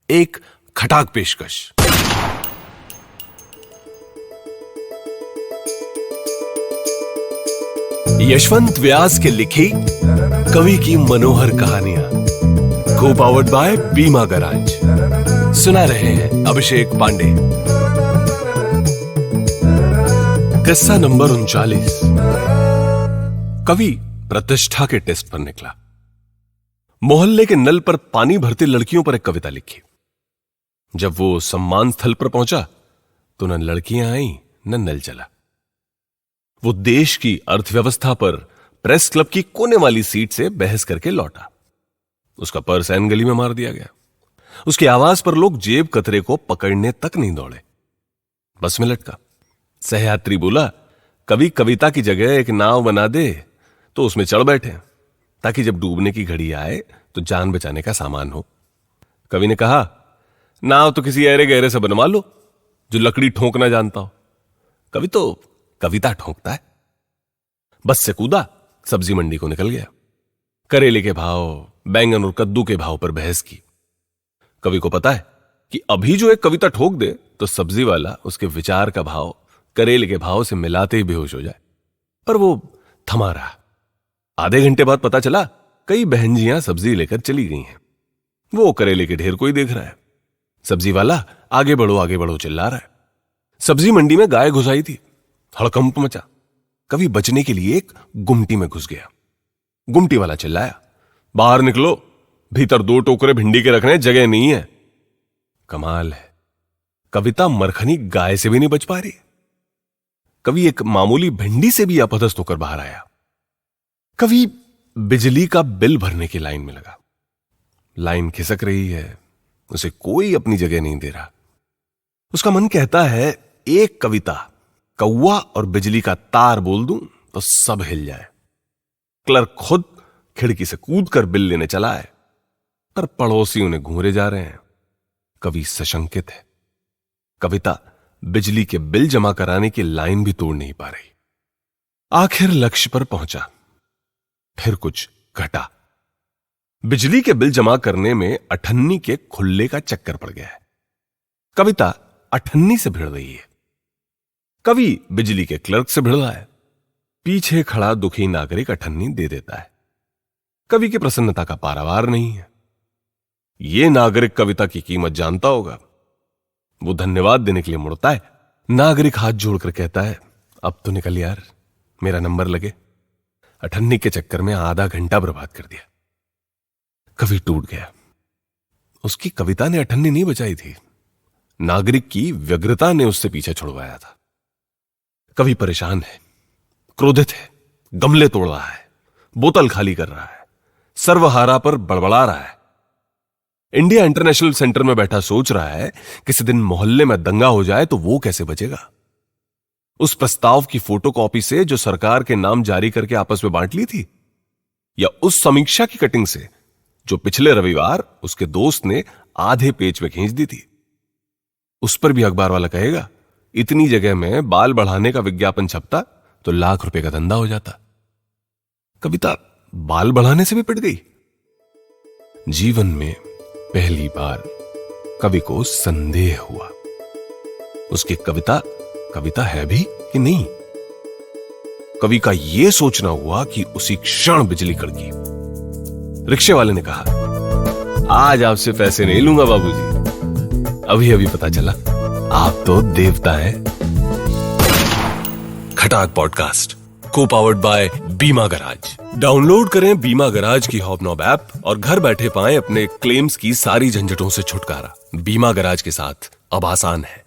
एक खटाक पेशकश। यशवंत व्यास के लिखी कवि की मनोहर कहानियां, को पावर्ड बाय बीमा गराज। सुना रहे हैं अभिषेक पांडे। किस्सा नंबर 39। कवि प्रतिष्ठा के टेस्ट पर निकला। मोहल्ले के नल पर पानी भरती लड़कियों पर एक कविता लिखी। जब वो सम्मान स्थल पर पहुंचा तो न लड़कियां आई न नल चला। वो देश की अर्थव्यवस्था पर प्रेस क्लब की कोने वाली सीट से बहस करके लौटा। उसका पर्स ऐन गली में मार दिया गया। उसकी आवाज पर लोग जेब कतरे को पकड़ने तक नहीं दौड़े। बस में लटका। सहयात्री बोला, कवि कविता की जगह एक नाव बना दे तो उसमें चढ़ बैठे, ताकि जब डूबने की घड़ी आए तो जान बचाने का सामान हो। कवि ने कहा, नाव तो किसी ऐरे गहरे से बनवा लो जो लकड़ी ठोंकना जानता हो। कवि तो कविता ठोंकता है। बस से कूदा, सब्जी मंडी को निकल गया। करेले के भाव, बैंगन और कद्दू के भाव पर बहस की। कवि को पता है कि अभी जो एक कविता ठोक दे तो सब्जी वाला उसके विचार का भाव करेले के भाव से मिलाते ही बेहोश हो जाए। पर वो थमा रहा। आधे घंटे बाद पता चला कई बहनजियां सब्जी लेकर चली गई हैं। वो करेले के ढेर को ही देख रहा है। सब्जी वाला आगे बढ़ो चिल्ला रहा है। सब्जी मंडी में गाय घुसाई थी। हड़कंप मचा। कवि बचने के लिए एक गुमटी में घुस गया। गुमटी वाला चिल्लाया, बाहर निकलो, भीतर 2 टोकरे भिंडी के रखने जगह नहीं है। कमाल है, कविता मरखनी गाय से भी नहीं बच पा रही। कवि एक मामूली भिंडी से भी अपदस्थ होकर बाहर आया। कवि बिजली का बिल भरने की लाइन में लगा। लाइन खिसक रही है, उसे कोई अपनी जगह नहीं दे रहा। उसका मन कहता है, एक कविता कौवा और बिजली का तार बोल दूं तो सब हिल जाए। क्लर्क खुद खिड़की से कूदकर बिल लेने चला है, पर पड़ोसी उन्हें घूरे जा रहे हैं। कवि सशंकित है। कविता बिजली के बिल जमा कराने की लाइन भी तोड़ नहीं पा रही। आखिर लक्ष्य पर पहुंचा। फिर कुछ घटा। बिजली के बिल जमा करने में अठन्नी के खुल्ले का चक्कर पड़ गया है। कविता अठन्नी से भिड़ रही है। कवि बिजली के क्लर्क से भिड़ रहा है। पीछे खड़ा दुखी नागरिक अठन्नी दे देता है। कवि की प्रसन्नता का पारावार नहीं है। यह नागरिक कविता की कीमत जानता होगा। वो धन्यवाद देने के लिए मुड़ता है। नागरिक हाथ जोड़कर कहता है, अब तो निकल यार, मेरा नंबर लगे। अठन्नी के चक्कर में आधा घंटा बर्बाद कर दिया। कवि टूट गया। उसकी कविता ने अठन्नी नहीं बचाई थी, नागरिक की व्यग्रता ने उससे पीछे छुड़वाया था। कवि परेशान है, क्रोधित है, गमले तोड़ रहा है, बोतल खाली कर रहा है, सर्वहारा पर बड़बड़ा रहा है। इंडिया इंटरनेशनल सेंटर में बैठा सोच रहा है, किसी दिन मोहल्ले में दंगा हो जाए तो वो कैसे बचेगा। उस प्रस्ताव की फोटोकॉपी से जो सरकार के नाम जारी करके आपस में बांट ली थी, या उस समीक्षा की कटिंग से जो पिछले रविवार उसके दोस्त ने आधे पेज में खींच दी थी। उस पर भी अखबार वाला कहेगा, इतनी जगह में बाल बढ़ाने का विज्ञापन छपता तो लाख रुपए का धंधा हो जाता। कविता बाल बढ़ाने से भी पिट गई। जीवन में पहली बार कवि को संदेह हुआ, उसकी कविता कविता है भी कि नहीं। कवि का यह सोचना हुआ कि उसी क्षण बिजली कड़की। रिक्शे वाले ने कहा, आज आपसे पैसे नहीं लूंगा बाबूजी, अभी अभी पता चला आप तो देवता हैं। खटाक पॉडकास्ट को पावर्ड बाय बीमा गराज। डाउनलोड करें बीमा गराज की हॉबनॉब ऐप और घर बैठे पाएं अपने क्लेम्स की सारी झंझटों से छुटकारा। बीमा गराज के साथ अब आसान है।